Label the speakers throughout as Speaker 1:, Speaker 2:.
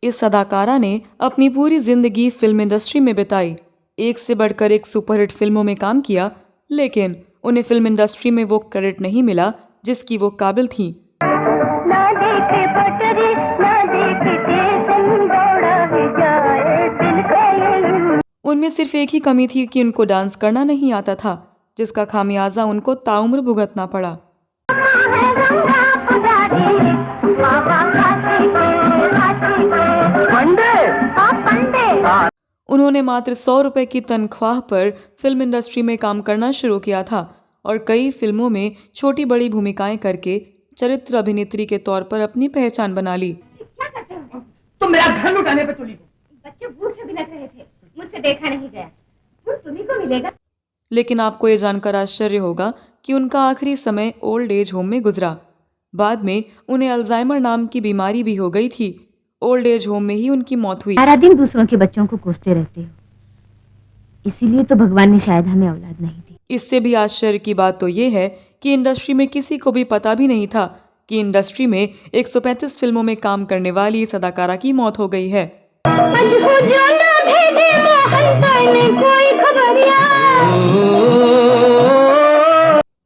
Speaker 1: इस अदाकारा ने अपनी पूरी जिंदगी फिल्म इंडस्ट्री में बिताई, एक से बढ़कर एक सुपरहिट फिल्मों में काम किया, लेकिन उन्हें फिल्म इंडस्ट्री में वो क्रेडिट नहीं मिला जिसकी वो काबिल थीं। उनमें सिर्फ एक ही कमी थी कि उनको डांस करना नहीं आता था, जिसका खामियाजा उनको ताउम्र भुगतना पड़ा। उन्होंने मात्र 100 रुपए की तनख्वाह पर फिल्म इंडस्ट्री में काम करना शुरू किया था और कई फिल्मों में छोटी बड़ी भूमिकाएं करके चरित्र अभिनेत्री के तौर पर अपनी पहचान बना ली।
Speaker 2: क्या करते हो?
Speaker 3: तुम मेरा घर लुटाने पे तुली हो।
Speaker 2: बच्चे भूख से बिलख रहे थे, मुझसे देखा नहीं गया। तुम्ही को मिलेगा।
Speaker 1: लेकिन आपको ये जानकर आश्चर्य होगा कि उनका आखिरी समय ओल्ड एज होम में गुजरा। बाद में उन्हें अल्जाइमर नाम की बीमारी भी हो गई थी। ओल्ड एज होम में ही उनकी मौत हुई।
Speaker 2: सारा दिन दूसरों के बच्चों को कोसते रहते हो, इसीलिए तो भगवान ने शायद हमें औलाद नहीं दी।
Speaker 1: इससे भी आश्चर्य की बात तो ये है कि इंडस्ट्री में किसी को भी पता भी नहीं था कि इंडस्ट्री में 135 फिल्मों में काम करने वाली इस अदाकारा की मौत हो गई है।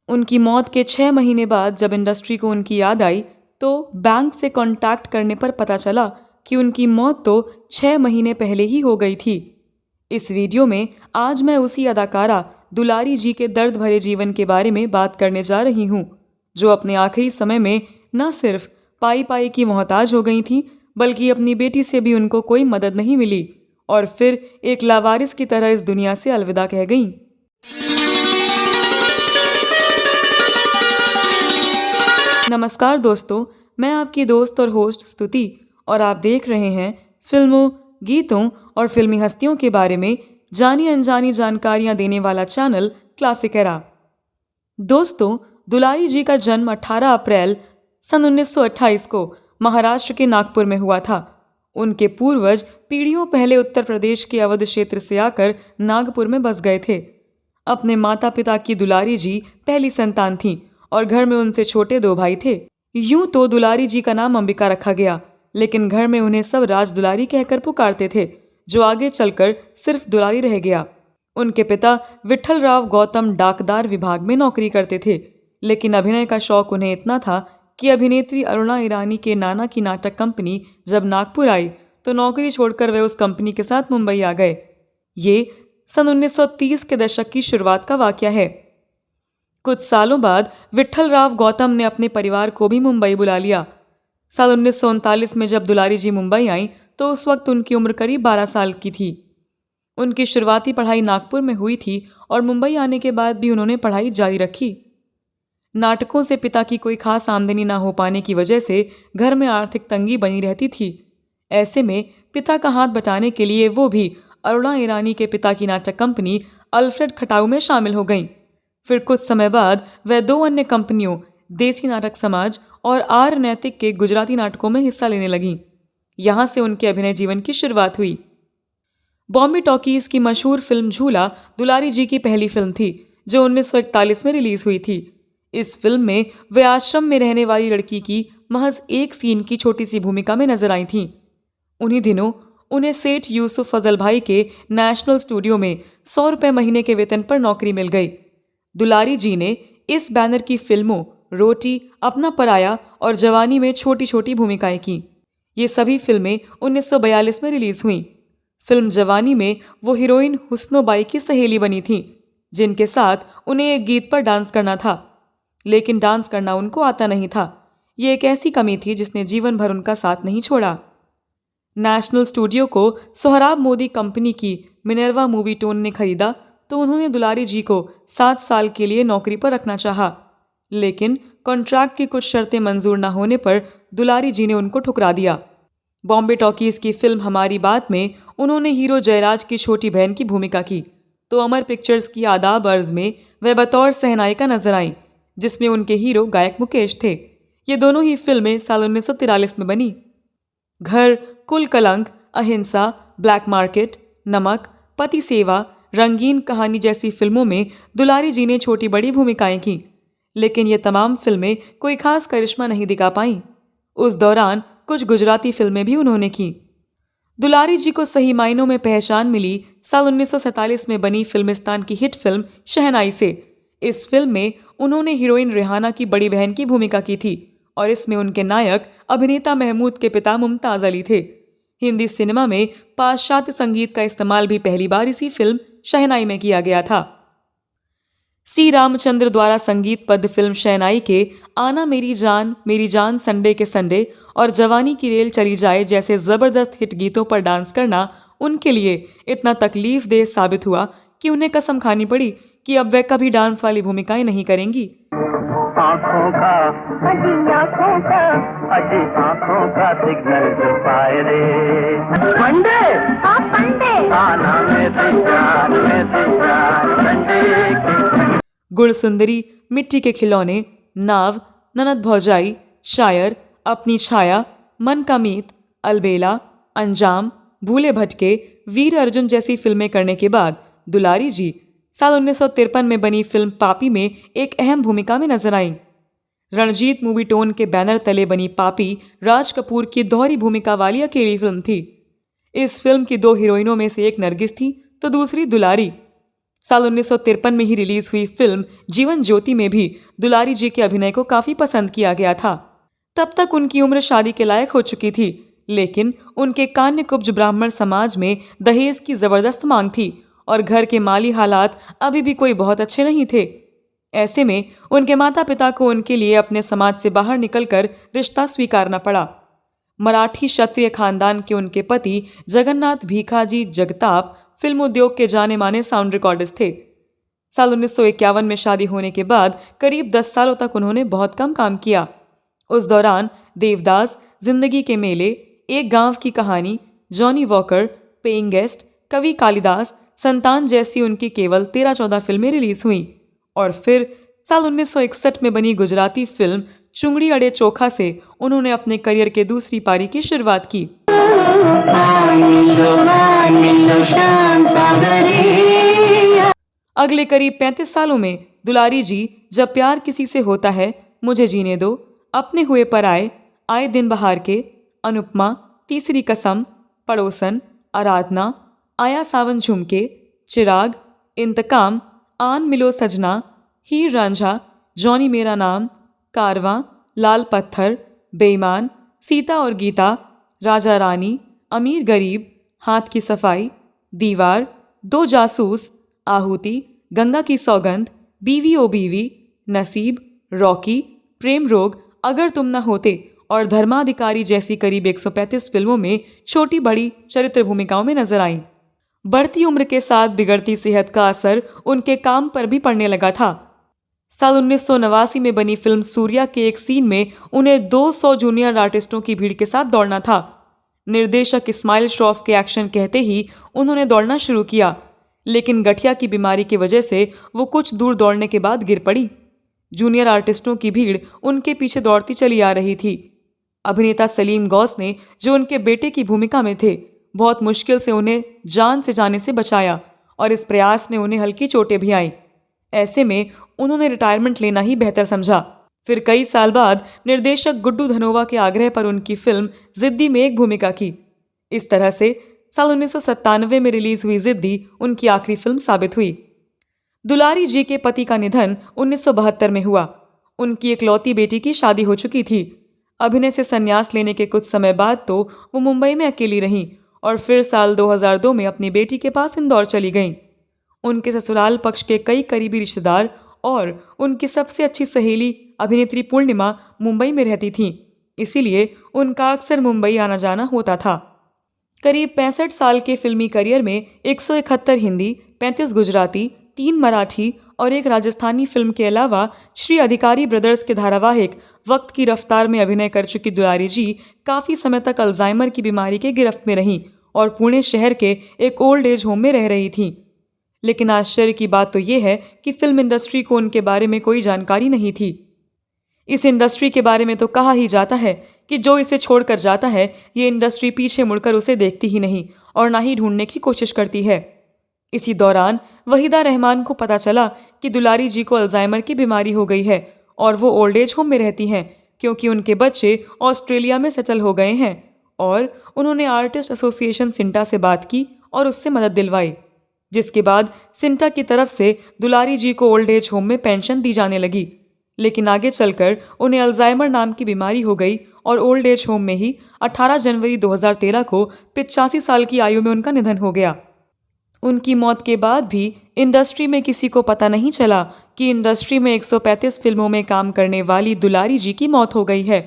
Speaker 1: उनकी मौत के 6 महीने बाद जब इंडस्ट्री को उनकी याद आई तो बैंक से कांटेक्ट करने पर पता चला कि उनकी मौत तो 6 महीने पहले ही हो गई थी। इस वीडियो में आज मैं उसी अदाकारा दुलारी जी के दर्द भरे जीवन के बारे में बात करने जा रही हूँ, जो अपने आखिरी समय में न सिर्फ पाई पाई की मोहताज हो गई थी, बल्कि अपनी बेटी से भी उनको कोई मदद नहीं मिली और फिर एक लावारिस की तरह इस दुनिया से अलविदा कह गईं। नमस्कार दोस्तों, मैं आपकी दोस्त और होस्ट स्तुति और आप देख रहे हैं फिल्मों, गीतों और फिल्मी हस्तियों के बारे में जानी अनजानी जानकारियां देने वाला चैनल क्लासिक एरा। दोस्तों, दुलारी जी का जन्म 18 अप्रैल सन 1928 को महाराष्ट्र के नागपुर में हुआ था। उनके पूर्वज पीढ़ियों पहले उत्तर प्रदेश के अवध क्षेत्र से आकर नागपुर में बस गए थे। अपने माता पिता की दुलारी जी पहली संतान थीं और घर में उनसे छोटे 2 भाई थे। यूं तो दुलारी जी का नाम अंबिका रखा गया, लेकिन घर में उन्हें सब राज दुलारी कहकर पुकारते थे, जो आगे चलकर सिर्फ दुलारी रह गया। उनके पिता विठल राव गौतम डाकदार विभाग में नौकरी करते थे, लेकिन अभिनय का शौक उन्हें इतना था कि अभिनेत्री अरुणा ईरानी के नाना की नाटक कंपनी जब नागपुर आई तो नौकरी छोड़कर वे उस कंपनी के साथ मुंबई आ गए। ये सन 1930 के दशक की शुरुआत का वाकया है। कुछ सालों बाद विठल राव गौतम ने अपने परिवार को भी मुंबई बुला लिया। साल 1939 में जब दुलारी जी मुंबई आईं तो उस वक्त उनकी उम्र करीब 12 साल की थी। उनकी शुरुआती पढ़ाई नागपुर में हुई थी और मुंबई आने के बाद भी उन्होंने पढ़ाई जारी रखी। नाटकों से पिता की कोई खास आमदनी ना हो पाने की वजह से घर में आर्थिक तंगी बनी रहती थी। ऐसे में पिता का हाथ बटाने के लिए वो भी अरुणा ईरानी के पिता की नाटक कंपनी अल्फ्रेड खटाऊ में शामिल हो गईं। फिर कुछ समय बाद वह 2 अन्य कंपनियों देसी नाटक समाज और आर नैतिक के गुजराती नाटकों में हिस्सा लेने लगीं। यहाँ से उनके अभिनय जीवन की शुरुआत हुई। बॉम्बे टॉकीज की मशहूर फिल्म झूला दुलारी जी की पहली फिल्म थी, जो 1941 में रिलीज हुई थी। इस फिल्म में वे आश्रम में रहने वाली लड़की की महज एक सीन की छोटी सी भूमिका में नजर आई थीं। उन्हीं दिनों उन्हें सेठ यूसुफ फजल भाई के नेशनल स्टूडियो में 100 रुपये महीने के वेतन पर नौकरी मिल गई। दुलारी जी ने इस बैनर की फिल्मों रोटी, अपना पराया और जवानी में छोटी छोटी भूमिकाएं की। ये सभी फिल्में 1942 में रिलीज हुईं। फिल्म जवानी में वो हीरोइन हुस्नोबाई की सहेली बनी थी, जिनके साथ उन्हें एक गीत पर डांस करना था, लेकिन डांस करना उनको आता नहीं था। ये एक ऐसी कमी थी जिसने जीवन भर उनका साथ नहीं छोड़ा। नेशनल स्टूडियो को सोहराब मोदी कंपनी की मिनर्वा मूवी टोन ने खरीदा तो उन्होंने दुलारी जी को 7 साल के लिए नौकरी पर रखना चाहा, लेकिन कॉन्ट्रैक्ट की कुछ शर्तें मंजूर न होने पर दुलारी जी ने उनको ठुकरा दिया। बॉम्बे टॉकीज की फिल्म हमारी बात में उन्होंने हीरो जयराज की छोटी बहन की भूमिका की, तो अमर पिक्चर्स की आदाब अर्ज में वह बतौर सहनायिका नजर आईं, जिसमें उनके हीरो गायक मुकेश थे। ये दोनों ही फिल्में साल 1943 में बनी। घर, कुल कलंक, अहिंसा, ब्लैक मार्केट, नमक, पति सेवा, रंगीन कहानी जैसी फिल्मों में दुलारी जी ने छोटी बड़ी भूमिकाएं की, लेकिन ये तमाम फिल्में कोई खास करिश्मा नहीं दिखा पाईं। उस दौरान कुछ गुजराती फिल्में भी उन्होंने की। दुलारी जी को सही मायनों में पहचान मिली साल 1947 में बनी फिल्मिस्तान की हिट फिल्म शहनाई से। इस फिल्म में उन्होंने हीरोइन रेहाना की बड़ी बहन की भूमिका की थी और इसमें उनके नायक अभिनेता महमूद के पिता मुमताज अली थे। हिंदी सिनेमा में पाश्चात्य संगीत का इस्तेमाल भी पहली बार इसी फिल्म शहनाई में किया गया था। सी रामचंद्र द्वारा संगीतबद्ध फिल्म शहनाई के आना मेरी जान संडे के संडे और जवानी की रेल चली जाए जैसे जबरदस्त हिट गीतों पर डांस करना उनके लिए इतना तकलीफदेह साबित हुआ कि उन्हें कसम खानी पड़ी कि अब वे कभी डांस वाली भूमिकाएं नहीं करेंगी।
Speaker 4: आँखों का आँखों का सिग्नल जो पाए रे पंडे आना में संडे के
Speaker 1: गुड़ सुंदरी, मिट्टी के खिलौने, नाव, ननद भौजाई, शायर, अपनी छाया, मन का मीत, अलबेला, अंजाम, भूले भटके, वीर अर्जुन जैसी फिल्में करने के बाद दुलारी जी साल 1953 में बनी फिल्म पापी में एक अहम भूमिका में नजर आईं। रणजीत मूवी टोन के बैनर तले बनी पापी राज कपूर की दोहरी भूमिका वाली अकेली फिल्म थी। इस फिल्म की दो हीरोइनों में से एक नरगिस थी तो दूसरी दुलारी। साल 1953 में ही रिलीज हुई फिल्म जीवन ज्योति में भी दुलारी जी के अभिनय को काफी पसंद किया गया था। तब तक उनकी उम्र शादी के लायक हो चुकी थी, लेकिन उनके कान्यकुब्ज ब्राह्मण समाज में दहेज की जबरदस्त मांग थी और घर के माली हालात अभी भी कोई बहुत अच्छे नहीं थे। ऐसे में उनके माता पिता को उनके लिए अपने समाज से बाहर निकलकर रिश्ता स्वीकारना पड़ा। मराठी क्षत्रिय खानदान के उनके पति जगन्नाथ भीखाजी जगताप फिल्म उद्योग के जाने माने साउंड रिकॉर्डिस्ट थे। साल 1951 में शादी होने के बाद करीब 10 सालों तक उन्होंने बहुत कम काम किया। उस दौरान देवदास, जिंदगी के मेले, एक गांव की कहानी, जॉनी वॉकर, पेइंग गेस्ट, कवि कालिदास, संतान जैसी उनकी केवल 13-14 फिल्में रिलीज हुईं और फिर साल 1961 में बनी गुजराती फिल्म चुंगड़ी अड़े चोखा से उन्होंने अपने करियर के दूसरी पारी की शुरुआत की। अगले करीब 35 सालों में दुलारी जी जब प्यार किसी से होता है, मुझे जीने दो, अपने हुए पर आए दिन बहार के, अनुपमा, तीसरी कसम, पड़ोसन, आराधना, आया सावन झुमके, चिराग, इंतकाम, आन मिलो सजना, हीर रांझा, जॉनी मेरा नाम, कारवां, लाल पत्थर, बेईमान, सीता और गीता, राजा रानी, अमीर गरीब, हाथ की सफाई, दीवार, दो जासूस, आहुति, गंगा की सौगंध, बीवी ओ बीवी, नसीब, रॉकी, प्रेम रोग, अगर तुम न होते और धर्माधिकारी जैसी करीब 135 फिल्मों में छोटी बड़ी चरित्र भूमिकाओं में नजर आईं। बढ़ती उम्र के साथ बिगड़ती सेहत का असर उनके काम पर भी पड़ने लगा था। साल 1989 में बनी फिल्म सूर्या के एक सीन में उन्हें 200 जूनियर आर्टिस्टों की भीड़ के साथ दौड़ना था। निर्देशक इस्माइल श्रॉफ के एक्शन कहते ही उन्होंने दौड़ना शुरू किया, लेकिन गठिया की बीमारी की वजह से वो कुछ दूर दौड़ने के बाद गिर पड़ी। जूनियर आर्टिस्टों की भीड़ उनके पीछे दौड़ती चली आ रही थी। अभिनेता सलीम गौस ने, जो उनके बेटे की भूमिका में थे, बहुत मुश्किल से उन्हें जान से जाने से बचाया और इस प्रयास में उन्हें हल्की चोटें भी आईं। ऐसे में उन्होंने रिटायरमेंट लेना ही बेहतर समझा। फिर कई साल बाद निर्देशक गुड्डू धनोवा के आग्रह पर उनकी फिल्म जिद्दी में एक भूमिका की। इस तरह से साल 1997 में रिलीज हुई जिद्दी उनकी आखिरी फिल्म साबित हुई। दुलारी जी के पति का निधन 1972 में हुआ। उनकी इकलौती बेटी की शादी हो चुकी थी। अभिनय से संन्यास लेने के कुछ समय बाद तो वो मुंबई में अकेली रहीं और फिर साल 2002 में अपनी बेटी के पास इंदौर चली गईं। उनके ससुराल पक्ष के कई करीबी रिश्तेदार और उनकी सबसे अच्छी सहेली अभिनेत्री पूर्णिमा मुंबई में रहती थीं, इसीलिए उनका अक्सर मुंबई आना जाना होता था। करीब 65 साल के फिल्मी करियर में 171 हिंदी, 35 गुजराती, 3 मराठी और एक राजस्थानी फिल्म के अलावा श्री अधिकारी ब्रदर्स के धारावाहिक वक्त की रफ्तार में अभिनय कर चुकी दुलारी जी काफ़ी समय तक अल्जाइमर की बीमारी के गिरफ्त में रहीं और पुणे शहर के एक ओल्ड एज होम में रह रही थीं। लेकिन आश्चर्य की बात तो ये है कि फिल्म इंडस्ट्री को उनके बारे में कोई जानकारी नहीं थी। इस इंडस्ट्री के बारे में तो कहा ही जाता है कि जो इसे छोड़कर जाता है, ये इंडस्ट्री पीछे मुड़कर उसे देखती ही नहीं और ना ही ढूंढने की कोशिश करती है। इसी दौरान वहीदा रहमान को पता चला कि दुलारी जी को अल्जाइमर की बीमारी हो गई है और वो ओल्ड एज होम में रहती हैं क्योंकि उनके बच्चे ऑस्ट्रेलिया में सेटल हो गए हैं और उन्होंने आर्टिस्ट एसोसिएशन सिंटा से बात की और उससे मदद दिलवाई, जिसके बाद सिंटा की तरफ से दुलारी जी को ओल्ड एज होम में पेंशन दी जाने लगी। लेकिन आगे चलकर उन्हें अल्जाइमर नाम की बीमारी हो गई और ओल्ड एज होम में ही 18 जनवरी 2013 को 85 साल की आयु में उनका निधन हो गया। उनकी मौत के बाद भी इंडस्ट्री में किसी को पता नहीं चला कि इंडस्ट्री में 135 फिल्मों में काम करने वाली दुलारी जी की मौत हो गई है।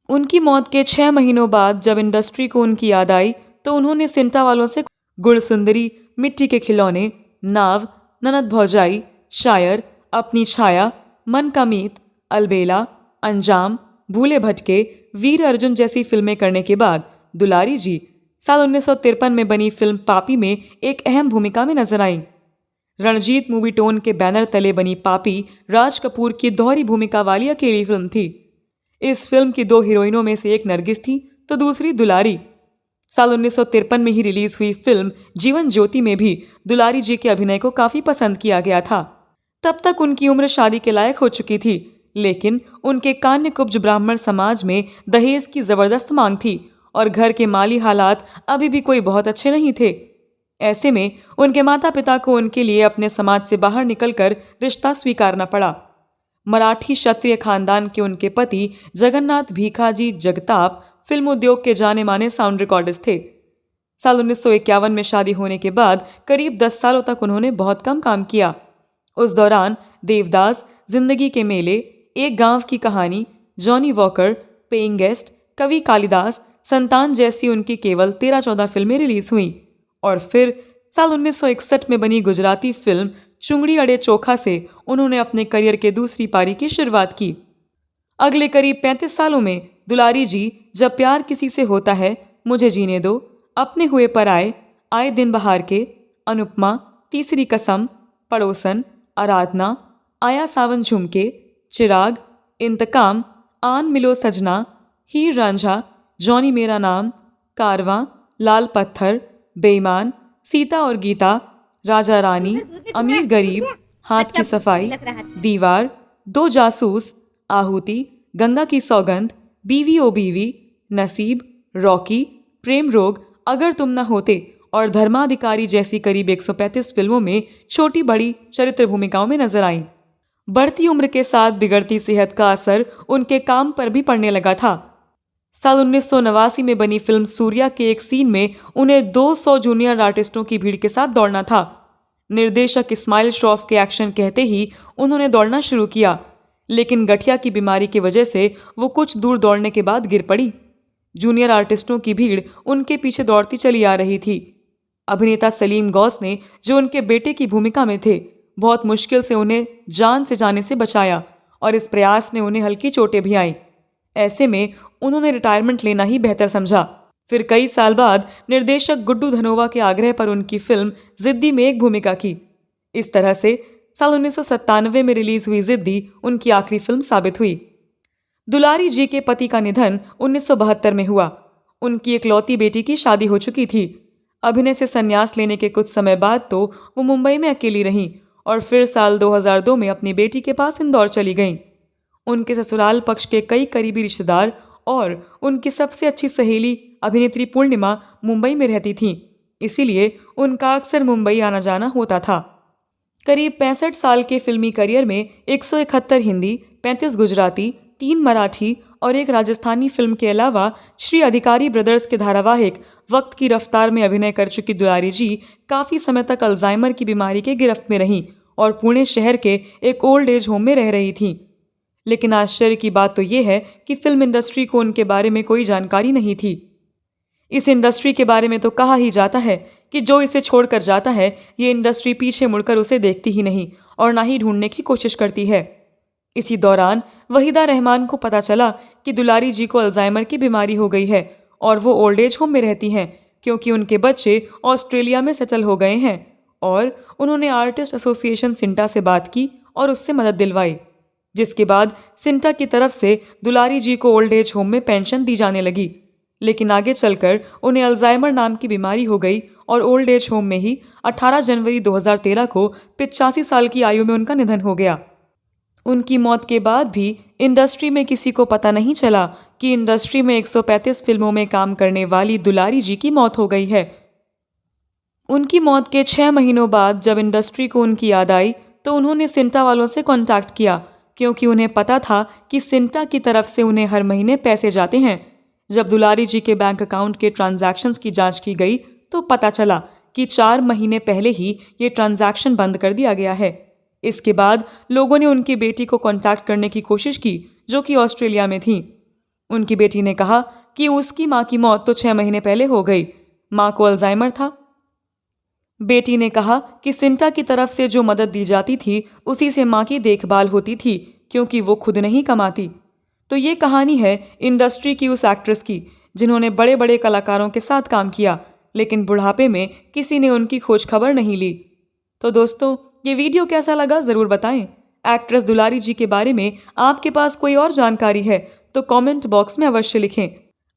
Speaker 1: उनकी मौत के 6 महीनों बाद जब इंडस्ट्री को उनकी याद आई तो उन्होंने सिंटा वालों से गुड़ सुंदरी, मिट्टी के खिलौने, नाव, ननद भौजाई, शायर, अपनी छाया, मन का मीत, अलबेला, अंजाम, भूले भटके, वीर अर्जुन जैसी फिल्में करने के बाद दुलारी जी साल 1953 में बनी फिल्म पापी में एक अहम भूमिका में नजर आईं। रणजीत मूवी टोन के बैनर तले बनी पापी राज कपूर की दोहरी भूमिका वाली अकेली फिल्म थी। इस फिल्म की 2 हीरोइनों में से एक नरगिस थी तो दूसरी दुलारी। साल 1953 में ही रिलीज हुई फिल्म जीवन ज्योति में भी दुलारी जी के अभिनय को काफी पसंद किया गया था। तब तक उनकी उम्र शादी के लायक हो चुकी थी, लेकिन उनके कान्यकुब्ज ब्राह्मण समाज में दहेज की जबरदस्त मांग थी और घर के माली हालात अभी भी कोई बहुत अच्छे नहीं थे। ऐसे में उनके माता पिता को उनके लिए अपने समाज से बाहर निकलकर रिश्ता स्वीकारना पड़ा। मराठी क्षत्रिय खानदान के उनके पति जगन्नाथ भीखाजी जगताप फिल्म उद्योग के जाने माने साउंड रिकॉर्डिस्ट थे। साल 1951 में शादी होने के बाद करीब 10 सालों तक उन्होंने बहुत कम काम किया। उस दौरान देवदास, जिंदगी के मेले, एक गांव की कहानी, जॉनी वॉकर, पेइंग गेस्ट, कवि कालिदास, संतान जैसी उनकी केवल 13-14 फिल्में रिलीज हुईं और फिर साल 1961 में बनी गुजराती फिल्म चुंगड़ी अड़े चोखा से उन्होंने अपने करियर के दूसरी पारी की शुरुआत की। अगले करीब 35 सालों में दुलारी जी जब प्यार किसी से होता है, मुझे जीने दो, अपने हुए पर आए दिन बहार के, अनुपमा, तीसरी कसम, पड़ोसन, आराधना, आया सावन झुमके, चिराग, इंतकाम, आन मिलो सजना, हीर रांझा, जॉनी मेरा नाम, कारवां, लाल पत्थर, बेईमान, सीता और गीता, राजा रानी, अमीर गरीब, हाथ की सफाई, दीवार, 2 जासूस, आहुति, गंगा की सौगंध, बीवी ओ बीवी, नसीब, रॉकी, प्रेम रोग, अगर तुम न होते और धर्माधिकारी जैसी करीब 135 फिल्मों में छोटी बड़ी चरित्र भूमिकाओं में नजर आईं। बढ़ती उम्र के साथ बिगड़ती सेहत का असर उनके काम पर भी पड़ने लगा था। साल 1989 में बनी फिल्म सूर्या के एक सीन में उन्हें 200 जूनियर आर्टिस्टों की भीड़ के साथ दौड़ना था। निर्देशक इस्माइल श्रॉफ के एक्शन कहते ही उन्होंने दौड़ना शुरू किया, लेकिन गठिया की बीमारी की वजह से वो कुछ दूर दौड़ने के बाद गिर पड़ी। जूनियर आर्टिस्टों की भीड़ उनके पीछे दौड़ती चली आ रही थी। अभिनेता सलीम गौस ने, जो उनके बेटे की भूमिका में थे, बहुत मुश्किल से उन्हें जान से जाने से बचाया और इस प्रयास में उन्हें हल्की चोटें भी आईं। ऐसे में उन्होंने रिटायरमेंट लेना ही बेहतर समझा। फिर कई साल बाद निर्देशक गुड्डू धनोवा के आग्रह पर उनकी फिल्म जिद्दी में एक भूमिका की। इस तरह से साल 1997 में रिलीज हुई जिद्दी उनकी आखिरी फिल्म साबित हुई। दुलारी जी के पति का निधन 1972 में हुआ। उनकी इकलौती बेटी की शादी हो चुकी थी। अभिनय से संन्यास लेने के कुछ समय बाद तो वो मुंबई में अकेली रहीं और फिर साल 2002 में अपनी बेटी के पास इंदौर चली गईं। उनके ससुराल पक्ष के कई करीबी रिश्तेदार और उनकी सबसे अच्छी सहेली अभिनेत्री पूर्णिमा मुंबई में रहती थीं, इसीलिए उनका अक्सर मुंबई आना जाना होता था। करीब 65 साल के फिल्मी करियर में 171 हिंदी, 35 गुजराती, 3 मराठी और 1 राजस्थानी फिल्म के अलावा श्री अधिकारी ब्रदर्स के धारावाहिक वक्त की रफ्तार में अभिनय कर चुकी दुलारी जी काफ़ी समय तक अल्जाइमर की बीमारी के गिरफ्त में रहीं और पुणे शहर के एक ओल्ड एज होम में रह रही थीं। लेकिन आश्चर्य की बात तो ये है कि फिल्म इंडस्ट्री को उनके बारे में कोई जानकारी नहीं थी। इस इंडस्ट्री के बारे में तो कहा ही जाता है कि जो इसे छोड़कर जाता है, ये इंडस्ट्री पीछे मुड़कर उसे देखती ही नहीं और ना ही ढूंढने की कोशिश करती है। इसी दौरान वहीदा रहमान को पता चला कि दुलारी जी को अल्जाइमर की बीमारी हो गई है और वो ओल्ड एज होम में रहती हैं क्योंकि उनके बच्चे ऑस्ट्रेलिया में सेटल हो गए हैं। और उन्होंने आर्टिस्ट एसोसिएशन सिंटा से बात की और उससे मदद दिलवाई, जिसके बाद सिंटा की तरफ से दुलारी जी को ओल्ड एज होम में पेंशन दी जाने लगी। लेकिन आगे चलकर उन्हें अल्जाइमर नाम की बीमारी हो गई और ओल्ड एज होम में ही 18 जनवरी 2013 को 85 साल की आयु में उनका निधन हो गया। उनकी मौत के बाद भी इंडस्ट्री में किसी को पता नहीं चला कि इंडस्ट्री में 135 फिल्मों में काम करने वाली दुलारी जी की मौत हो गई है। उनकी मौत के 6 महीनों बाद जब इंडस्ट्री को उनकी याद आई तो उन्होंने सिंटा वालों से कांटेक्ट किया, क्योंकि उन्हें पता था कि सिंटा की तरफ से उन्हें हर महीने पैसे जाते हैं। जब दुलारी जी के बैंक अकाउंट के ट्रांजैक्शंस की जांच की गई तो पता चला कि 4 महीने पहले ही ये ट्रांजैक्शन बंद कर दिया गया है। इसके बाद लोगों ने उनकी बेटी को कांटेक्ट करने की कोशिश की, जो कि ऑस्ट्रेलिया में थी। उनकी बेटी ने कहा कि उसकी मां की मौत तो 6 महीने पहले हो गई, मां को अल्जाइमर था। बेटी ने कहा कि सिंटा की तरफ से जो मदद दी जाती थी उसी से मां की देखभाल होती थी, क्योंकि वो खुद नहीं कमाती। तो ये कहानी है इंडस्ट्री की उस एक्ट्रेस की जिन्होंने बड़े बड़े कलाकारों के साथ काम किया, लेकिन बुढ़ापे में किसी ने उनकी खोज खबर नहीं ली। तो दोस्तों, ये वीडियो कैसा लगा ज़रूर बताएं। एक्ट्रेस दुलारी जी के बारे में आपके पास कोई और जानकारी है तो कमेंट बॉक्स में अवश्य लिखें।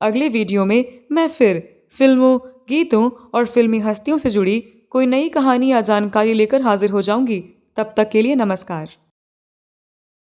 Speaker 1: अगले वीडियो में मैं फिर फिल्मों, गीतों और फिल्मी हस्तियों से जुड़ी कोई नई कहानी या जानकारी लेकर हाजिर हो जाऊंगी। तब तक के लिए नमस्कार।